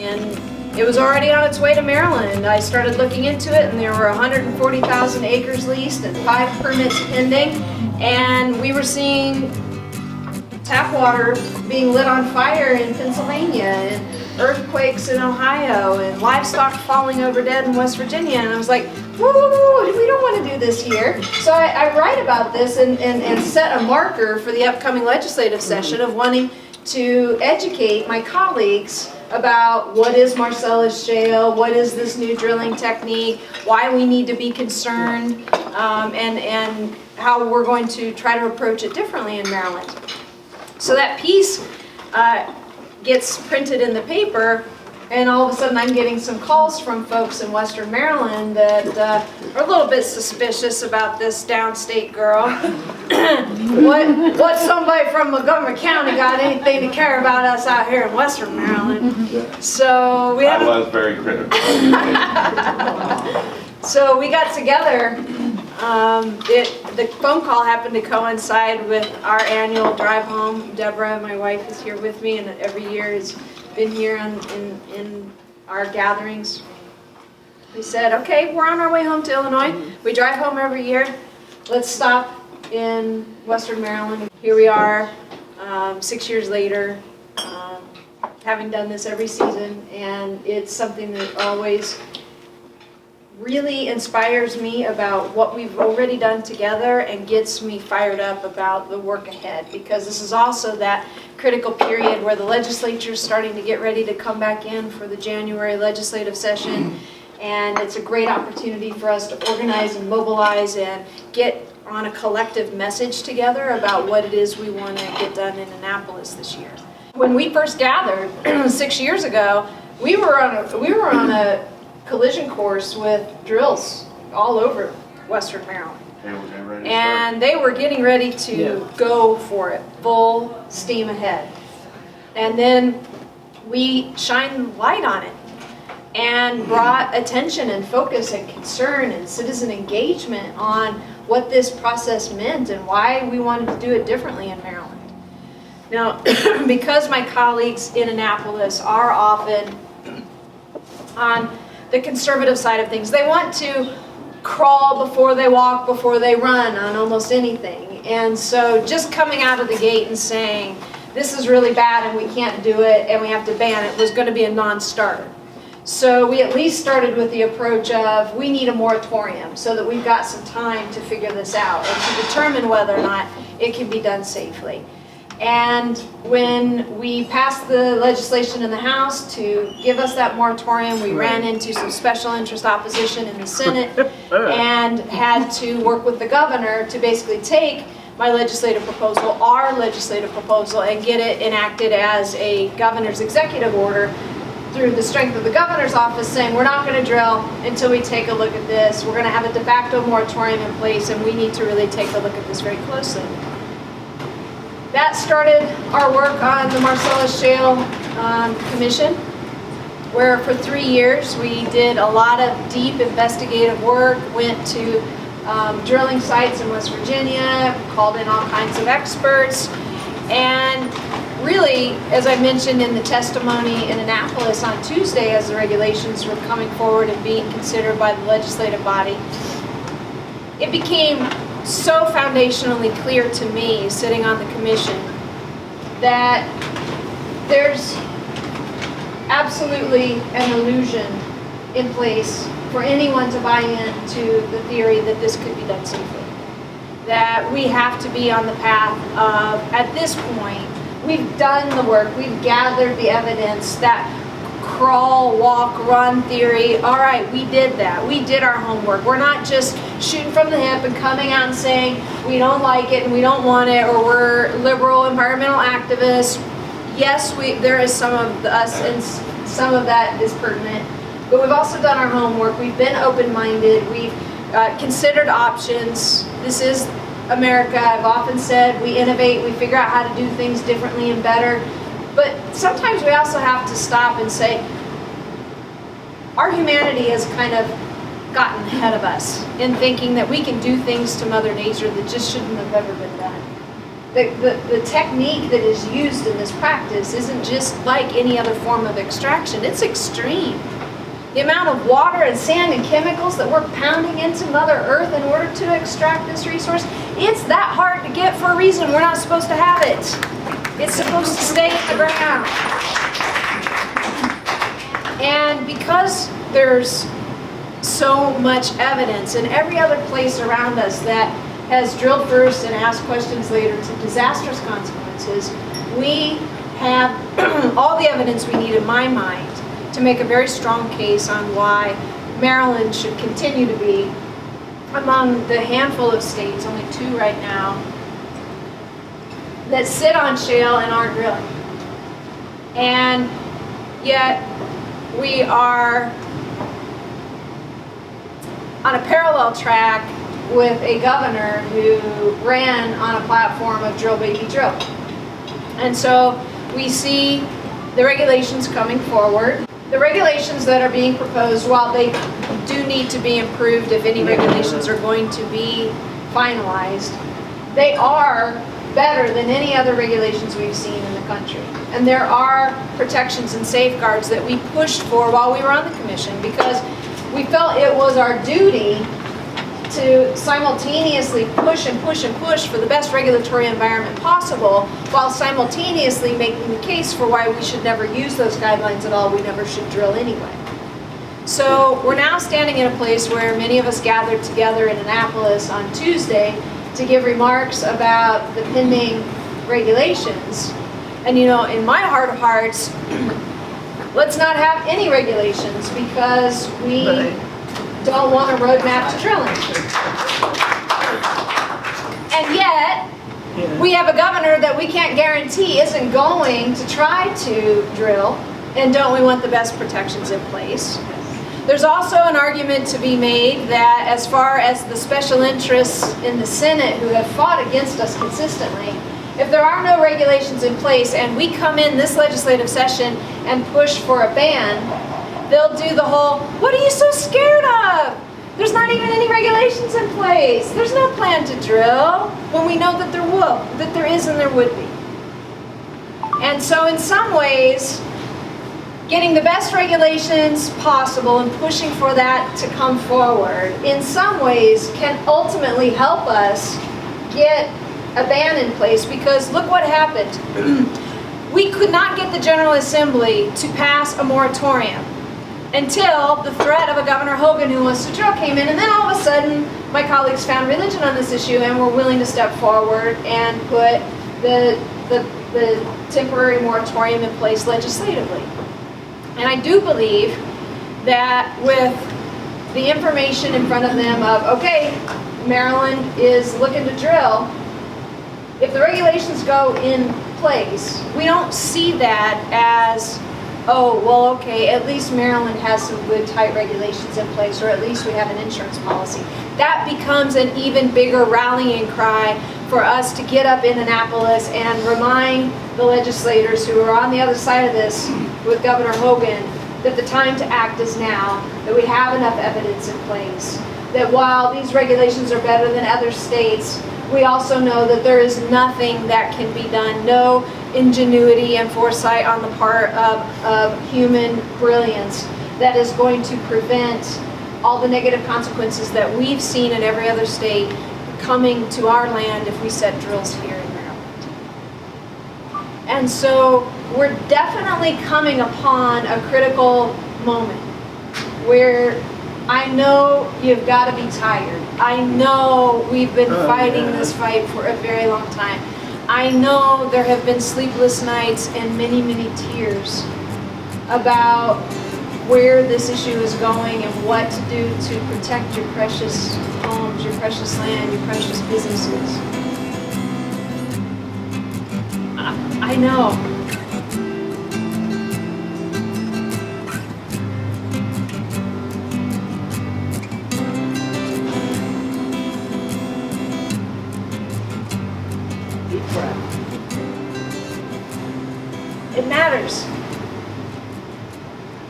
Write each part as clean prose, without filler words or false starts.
and it was already on its way to Maryland. I started looking into it, and there were 140,000 acres leased and 5 permits pending, and we were seeing tap water being lit on fire in Pennsylvania, and earthquakes in Ohio, and livestock falling over dead in West Virginia, and I was like, whoa, we don't want to do this here. So I write about this and set a marker for the upcoming legislative session of wanting to educate my colleagues about what is Marcellus Shale, what is this new drilling technique, why we need to be concerned, and how we're going to try to approach it differently in Maryland. So that piece gets printed in the paper, and all of a sudden I'm getting some calls from folks in Western Maryland that are a little bit suspicious about this downstate girl. What somebody from Montgomery County got anything to care about us out here in Western Maryland? So we had I was very critical. So we got together. The phone call happened to coincide with our annual drive home. Deborah, my wife, is here with me, and every year has been here in our gatherings. We said, okay, we're on our way home to Illinois. We drive home every year. Let's stop in Western Maryland. Here we are, 6 years later, having done this every season, and it's something that always really inspires me about what we've already done together and gets me fired up about the work ahead, because this is also that critical period where the legislature is starting to get ready to come back in for the January legislative session, and it's a great opportunity for us to organize and mobilize and get on a collective message together about what it is we want to get done in Annapolis this year. When we first gathered 6 years ago, we were on a collision course with drills all over Western Maryland. And they were getting ready to go for it, full steam ahead. And then we shined light on it and brought attention and focus and concern and citizen engagement on what this process meant and why we wanted to do it differently in Maryland. Now, because my colleagues in Annapolis are often on the conservative side of things, they want to crawl before they walk, before they run on almost anything. And so just coming out of the gate and saying, this is really bad and we can't do it and we have to ban it, was going to be a non-starter. So we at least started with the approach of, we need a moratorium so that we've got some time to figure this out and to determine whether or not it can be done safely. And when we passed the legislation in the House to give us that moratorium, we ran into some special interest opposition in the Senate and had to work with the governor to basically take my legislative proposal, our legislative proposal, and get it enacted as a governor's executive order through the strength of the governor's office, saying we're not going to drill until we take a look at this. We're going to have a de facto moratorium in place, and we need to really take a look at this very closely. That started our work on the Marcellus Shale Commission, where for 3 years we did a lot of deep investigative work, went to drilling sites in West Virginia, called in all kinds of experts, and really, as I mentioned in the testimony in Annapolis on Tuesday, as the regulations were coming forward and being considered by the legislative body, it became so foundationally clear to me, sitting on the commission, that there's absolutely an illusion in place for anyone to buy into the theory that this could be done safely. That we have to be on the path of, at this point, we've done the work, we've gathered the evidence, that crawl, walk, run theory. All right, we did that. We did our homework. We're not just shooting from the hip and coming out and saying we don't like it and we don't want it, or we're liberal environmental activists. Yes, there is some of us, and some of that is pertinent, but we've also done our homework. We've been open-minded. We've considered options. This is America. I've often said we innovate, we figure out how to do things differently and better. But sometimes we also have to stop and say, our humanity has kind of gotten ahead of us in thinking that we can do things to Mother Nature that just shouldn't have ever been done. the technique that is used in this practice isn't just like any other form of extraction. It's extreme. The amount of water and sand and chemicals that we're pounding into Mother Earth in order to extract this resource, it's that hard to get for a reason. We're not supposed to have it. It's supposed to stay in the ground. And because there's so much evidence in every other place around us that has drilled first and asked questions later to disastrous consequences, we have all the evidence we need in my mind to make a very strong case on why Maryland should continue to be among the handful of states, only 2 right now, that sit on shale and aren't drilling. And yet we are on a parallel track with a governor who ran on a platform of drill baby drill. And so we see the regulations coming forward. The regulations that are being proposed, while they do need to be improved if any regulations are going to be finalized, they are better than any other regulations we've seen in the country. And there are protections and safeguards that we pushed for while we were on the commission, because we felt it was our duty to simultaneously push and push and push for the best regulatory environment possible, while simultaneously making the case for why we should never use those guidelines at all. We never should drill anyway. So we're now standing in a place where many of us gathered together in Annapolis on Tuesday to give remarks about the pending regulations. And you know, in my heart of hearts, let's not have any regulations, because we don't want a roadmap to drilling. And yet, we have a governor that we can't guarantee isn't going to try to drill, and don't we want the best protections in place? There's also an argument to be made that as far as the special interests in the Senate who have fought against us consistently, if there are no regulations in place and we come in this legislative session and push for a ban, they'll do the whole, what are you so scared of? There's not even any regulations in place. There's no plan to drill, when we know that there is and there would be. And so in some ways, getting the best regulations possible and pushing for that to come forward, in some ways can ultimately help us get a ban in place, because look what happened. We could not get the General Assembly to pass a moratorium until the threat of a Governor Hogan who wants to drill came in, and then all of a sudden my colleagues found religion on this issue and were willing to step forward and put the temporary moratorium in place legislatively. And I do believe that with the information in front of them of, okay, Maryland is looking to drill, if the regulations go in place, we don't see that as, oh, well, okay, at least Maryland has some good, tight regulations in place, or at least we have an insurance policy. That becomes an even bigger rallying cry for us to get up in Annapolis and remind the legislators who are on the other side of this with Governor Hogan that the time to act is now, that we have enough evidence in place, that while these regulations are better than other states, we also know that there is nothing that can be done, no ingenuity and foresight on the part of human brilliance that is going to prevent all the negative consequences that we've seen in every other state coming to our land if we set drills here in Maryland. And so we're definitely coming upon a critical moment where I know you've got to be tired. I know we've been fighting this fight for a very long time. I know there have been sleepless nights and many, many tears about where this issue is going and what to do to protect your precious homes, your precious land, your precious businesses. I know. It matters.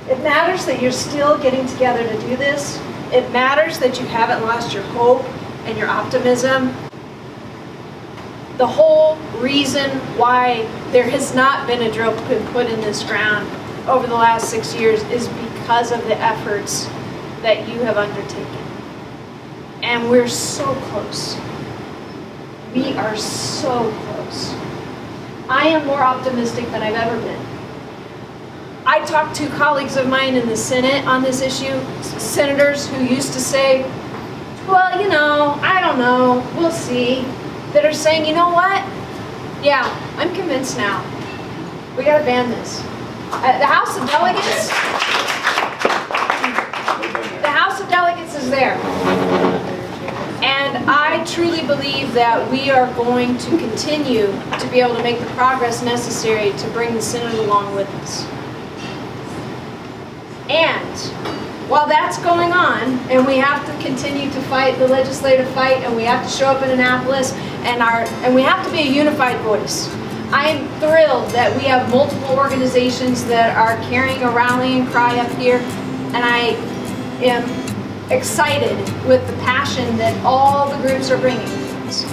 It matters that you're still getting together to do this. It matters that you haven't lost your hope and your optimism. The whole reason why there has not been a drill put in this ground over the last 6 years is because of the efforts that you have undertaken. And we're so close. We are so close. I am more optimistic than I've ever been. I talked to colleagues of mine in the Senate on this issue, senators who used to say, well, you know, I don't know, we'll see, that are saying, you know what? Yeah, I'm convinced now. We gotta ban this. The House of Delegates is there. And I truly believe that we are going to continue to be able to make the progress necessary to bring the Senate along with us. And while that's going on, and we have to continue to fight the legislative fight, and we have to show up in Annapolis, and we have to be a unified voice. I am thrilled that we have multiple organizations that are carrying a rallying cry up here, and I am excited with the passion that all the groups are bringing to us.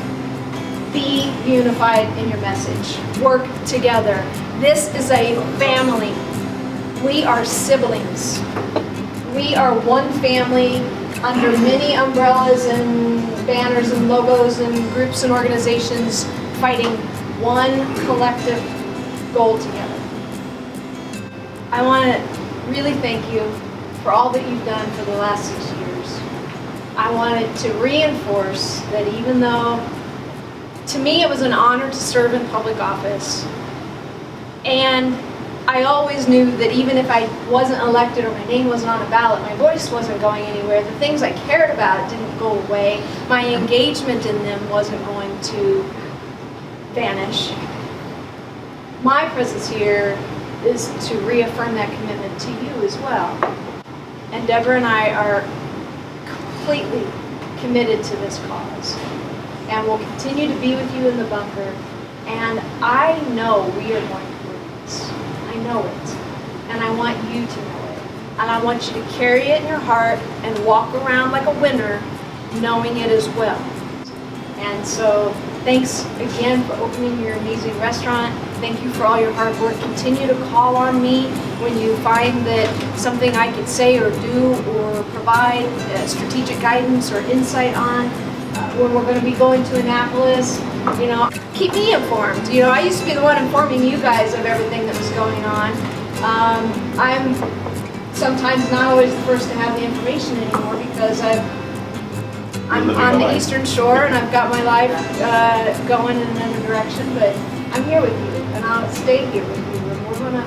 Be unified in your message. Work together. This is a family. We are siblings. We are one family under many umbrellas and banners and logos and groups and organizations fighting one collective goal together. I want to really thank you for all that you've done for the last 6 years. I wanted to reinforce that even though, to me, it was an honor to serve in public office, and I always knew that even if I wasn't elected or my name wasn't on a ballot, my voice wasn't going anywhere. The things I cared about didn't go away. My engagement in them wasn't going to vanish. My presence here is to reaffirm that commitment to you as well. And Deborah and I are completely committed to this cause. And we'll continue to be with you in the bunker. And I know we are going to win this. I know it, and I want you to know it, and I want you to carry it in your heart and walk around like a winner knowing it as well. And so thanks again for opening your amazing restaurant. Thank you for all your hard work. Continue to call on me when you find that something I could say or do or provide strategic guidance or insight on. When we're going to be going to Annapolis, you know, keep me informed. You know, I used to be the one informing you guys of everything that was going on. I'm sometimes not always the first to have the information anymore because I'm on the Eastern Shore and I've got my life going in another direction. But I'm here with you, and I'll stay here with you, and we're gonna